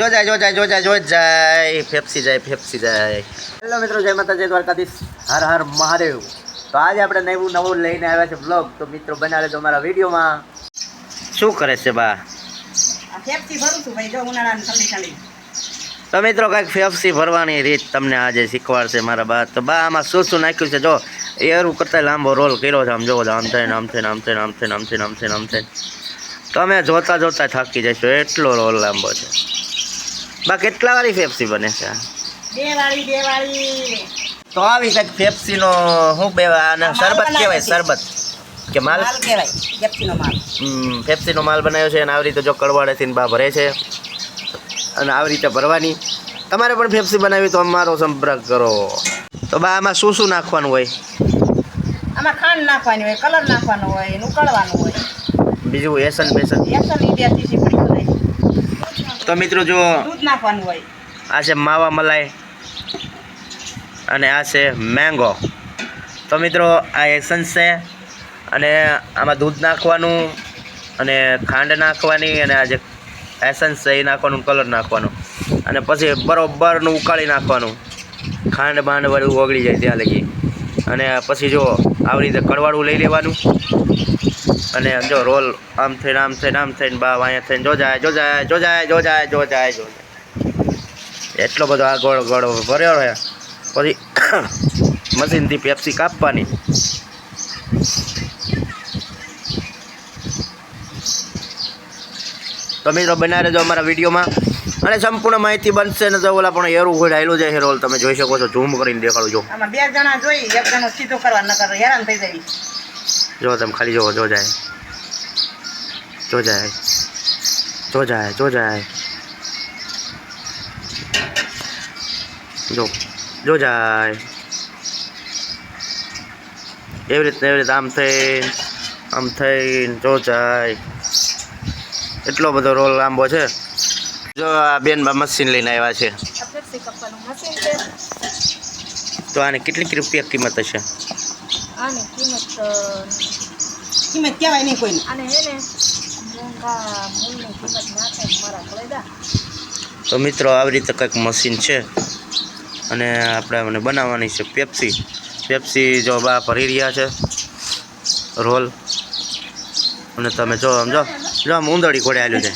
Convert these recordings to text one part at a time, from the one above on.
જો જાય ફેફસી જાય હેલો મિત્રો, જય માતાજી, દ્વારકાધીશ, હર હર મહાદેવ। તો આજે આપણે નવું લઈને આવ્યા છે બ્લોગ। તો મિત્રો બના લેજો અમારા વિડીયોમાં। શું કરે છે બા? ફેફસી ભરું છું ભાઈ, જો ઉનાળાની ઠંડી ઠંડી। તો મિત્રો કંઈક ફેફસી ભરવાની રીત તમને આજે શીખવાડશે મારા બા। તો બા આમાં શું નાખ્યું છે જો, એરું કરતા લાંબો રોલ કર્યો છે, આમ જોવો, આમ થઈને તમે જોતા થાકી જશો, એટલો રોલ લાંબો છે બા। કેટલા વાળી ફેફસી બને છે? બે વાળી। તો આવી કંઈક ફેફસીનો શું આને શરબત કહેવાય, શરબત કે માલ કહેવાય, ફેફસીનો માલ। ફેફસીનો માલ બનાવ્યો છે અને આવી રીતે જો કડવાળેથી બા ભરે છે અને આવી રીતે ભરવાની। તમારે પણ ફેફસી બનાવી તો અમારો સંપર્ક કરો। તો બા આમાં શું નાખવાનું હોય? આમાં ખાંડ નાખવાની હોય, કલર નાખવાનો હોય, ઉકળવાનું હોય, બીજું એસન ઈ બેથી શીપડી હોય। તો મિત્રો જો દૂધ નાખવાનું હોય। આ છે માવા મલાઈ અને આ છે મેંગો। તો મિત્રો આ એસન્સ છે અને આમાં દૂધ નાખવાનું અને ખાંડ નાખવાની અને આ જે એસન્સ છે એ નાખવાનું, કલર નાખવાનો અને પછી બરોબરનું ઉકાળી નાખવાનું, ખાંડ બાંડ બધું ઓગળી જાય ત્યાં લગી। અને પછી જો આવી રીતે કડવાળું લઈ લેવાનું અને જો રોલ આમ થઈને બા અહીંયા થઈને જો જાય એટલો બધો આ ગોળ ભર્યો છે। પછી મશીનથી પેપ્સી કાપવાની। તો મિત્રો બના રહેજો અમારા વિડીયોમાં અને સંપૂર્ણ માહિતી બનશે ને। તો ઓલા પણ એરું હોય ડાયલો જાય રોલ, તમે જોઈ શકો છો, ઝૂમ કરીને દેખાડું જો। આમાં બે જણા જોઈ, એક જણો સીધો કરવા ન કરે, હેરાન થઈ જાય। જો તમે ખાલી જો જાય જો જાય એવી રીતે આમ થઈને જો જાય, એટલો બધો રોલ લાંબો છે। જો આ બેન બા મશીન લઈને આવ્યા છે। તો આને કેટલી રૂપિયા કિંમત હશે? આની કિંમત કહેવાય નહીં કોઈને। આને હે ને મૂળની કિંમત ના થાય મારા કલેદા। તો મિત્રો આવી રીતે કંઈક મશીન છે અને આપણે બનાવવાની છે પેપ્સી જો બા ભરી રહ્યા છે રોલ। અને તમે જો આમ ઉંદરડી ઘોડે આલ્યું છે,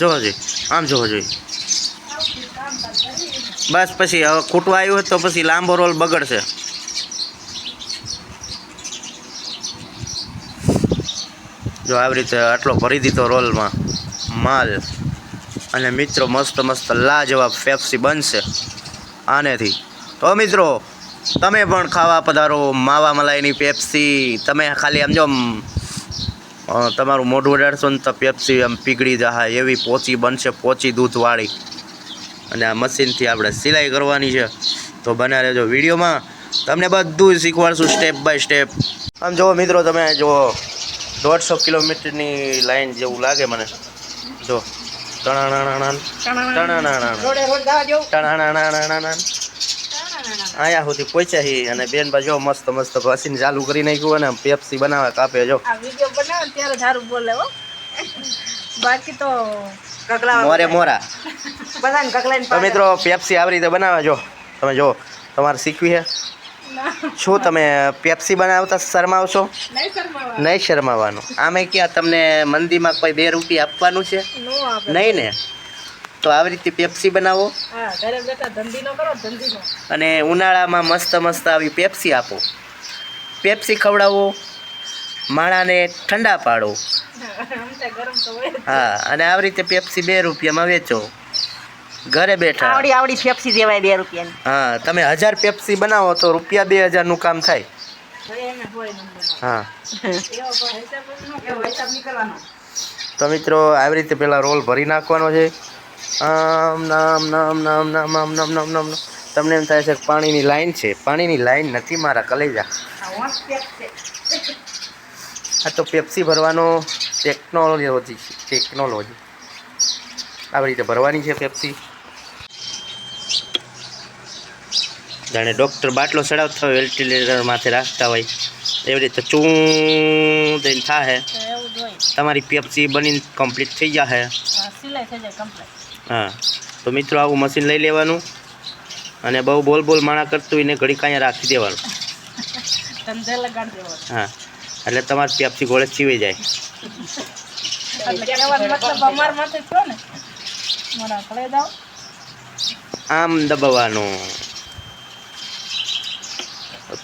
જોજે આમ જોવો જોઈએ। બસ પછી હવે ખૂટવા આવ્યું હોય તો પછી લાંબો રોલ બગડશે। જો આવી રીતે આટલો ભરી દીધો રોલમાં માલ અને મિત્રો મસ્ત લાજવાબ પેપ્સી બનશે આનેથી। તો મિત્રો તમે પણ ખાવા પધારો માવા મલાઈની પેપ્સી। તમે ખાલી આમ જો તમારું મોઢું અડાડશો ને તો પેપ્સી આમ પીગળી જાય એવી પોચી બનશે, પોચી દૂધવાળી। અને આ મશીનથી આપણે સિલાઈ કરવાની છે। તો બના રહેજો વિડીયોમાં, તમને બધું શીખવાડશું સ્ટેપ બાય સ્ટેપ। આમ જુઓ મિત્રો, તમે જુઓ 150 કિલોમીટરની લાઈન જેવું લાગે મને। જો અહીંયા સુધી પહોંચ્યા છીએ અને બેન બા જો મસ્ત મશીન ચાલુ કરી નાખ્યું અને પેપ્સી બનાવે કાપે। જો બાકી તો મોરા તો મિત્રો પેપ્સી આવી રીતે બનાવે। જો તમે જો, તમારે શીખવી છે શું? તમે પેપ્સી બનાવતા શરમાવશો? નહીં શરમાવાનું। આમે ક્યાં તમને મંદીમાં કોઈ 2 રૂપિયા આપવાનું છે? નહીં ને? તો આવી રીતે પેપ્સી બનાવો અને ઉનાળામાં મસ્ત આવી પેપ્સી આપો, પેપ્સી ખવડાવો, માણાને ઠંડા પાડો। હા, અને આવી રીતે પેપ્સી 2 રૂપિયામાં વેચો ઘરે બેઠા। આવડી પેપ્સી દેવાય 2 રૂપિયાની। હા, તમે 1000 પેપ્સી બનાવો તો રૂપિયા 2000નું કામ થાય। હા, તો મિત્રો આવી રીતે પેલા રોલ ભરી નાખવાનો છે। આમ નામ તમને એમ થાય છે કે પાણીની લાઈન છે, પાણીની લાઈન નથી મારા કલેજા। આ તો પેપ્સી ભરવાનો ટેકનોલોજી આવી રીતે ભરવાની છે પેપ્સી। જાણે ડૉક્ટર બાટલો ચડાવતા હોય, વેન્ટિલેટર માથે રાખતા હોય એવી રીતે ચૂં દઈને થાય। તમારી પેપ્સી બનીને કમ્પ્લીટ થઈ જશે. સિલાઈ થઈ જાય કમ્પ્લીટ. હા, તો મિત્રો આવું મશીન લઈ લેવાનું અને બહુ બોલ માણા કરતું હોય ને ઘડી કાંઈ રાખી દેવાનું. ધંધે લગાડી દેવો. હા, એટલે તમારી પેપ્સી ગોળે ચીવી જાય. એટલે કહેવાનો મતલબ અમાર માટે થયો ને, મારા કળે દાવ આમ દબાવવાનું.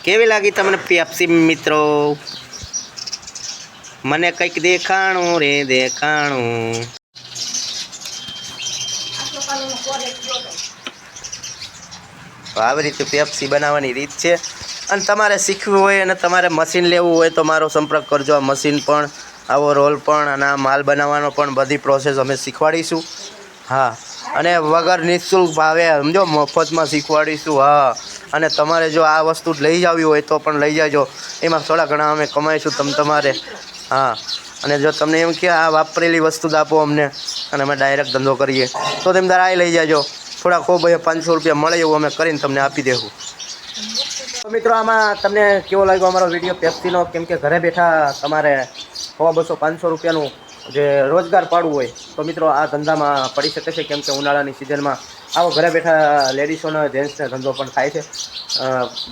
કેવી લાગી તમને પેપ્સી મિત્રો? મને કંઈક દેખાણું રે દેખાણું. તો આવી રીતે પેપ્સી બનાવવાની રીત છે. અને તમારે શીખવું હોય અને તમારે મશીન લેવું હોય તો મારો સંપર્ક કરજો. આ મશીન પણ, આવો રોલ પણ અને આ માલ બનાવવાનો પણ બધી પ્રોસેસ અમે શીખવાડીશું. હા, અને વગર નિઃશુલ્ક ભાવે સમજો, મફતમાં શીખવાડીશું. હા, અને તમારે જો આ વસ્તુ લઈ જવી હોય તો પણ લઈ જાજો. એમાં થોડા ઘણા અમે કમાઈશું તમારે. હા, અને જો તમને એમ કે આ વાપરેલી વસ્તુ જ આપો અમને અને અમે ડાયરેક્ટ ધંધો કરીએ તો તમે તારા આ લઈ જાજો. થોડા ખૂબ 500 રૂપિયા મળે એવું અમે કરીને તમને આપી દેવું. તો મિત્રો આમાં તમને કેવો લાગ્યો અમારો વિડીયો પેપ્સીનો? કેમ કે ઘરે બેઠા તમારે 100, 200, 500 રૂપિયાનું જે રોજગાર પાડવું હોય તો મિત્રો આ ધંધામાં પડી શકે છે. કેમ કે ઉનાળાની સિઝનમાં આવો ઘરે બેઠા લેડીસોનો જેન્ટ્સને ધંધો પણ થાય છે.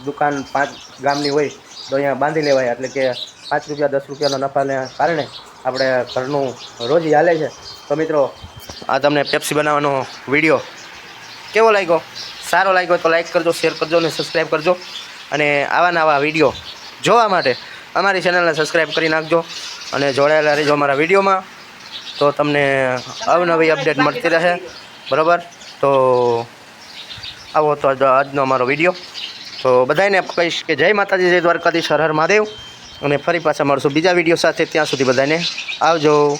દુકાન 5 ગામની હોય તો અહીંયા બાંધી લેવાય, એટલે કે 5 રૂપિયા 10 રૂપિયાના નફાને કારણે આપણે ઘરનું રોજ હાલે છે. તો મિત્રો આ તમને પેપ્સી બનાવવાનો વિડીયો કેવો લાગ્યો? સારો લાગ્યો તો લાઈક કરજો, શેર કરજો અને સબસ્ક્રાઈબ કરજો. અને આવા નવા વિડીયો જોવા માટે અમારી ચેનલને સબસ્ક્રાઈબ કરી નાખજો અને જોડાયેલા રહેજો અમારા વિડીયોમાં. તો તમને અવનવી અપડેટ મળતી રહે. બરાબર? તો આવો તો આજનો અમારો વિડીયો. તો બધાને કહીશ કે જય માતાજી, જય દ્વારકાધીશ, હર હર મહાદેવ. અને ફરી પાછા મળશું બીજા વિડીયો સાથે. ત્યાં સુધી બધાને આવજો.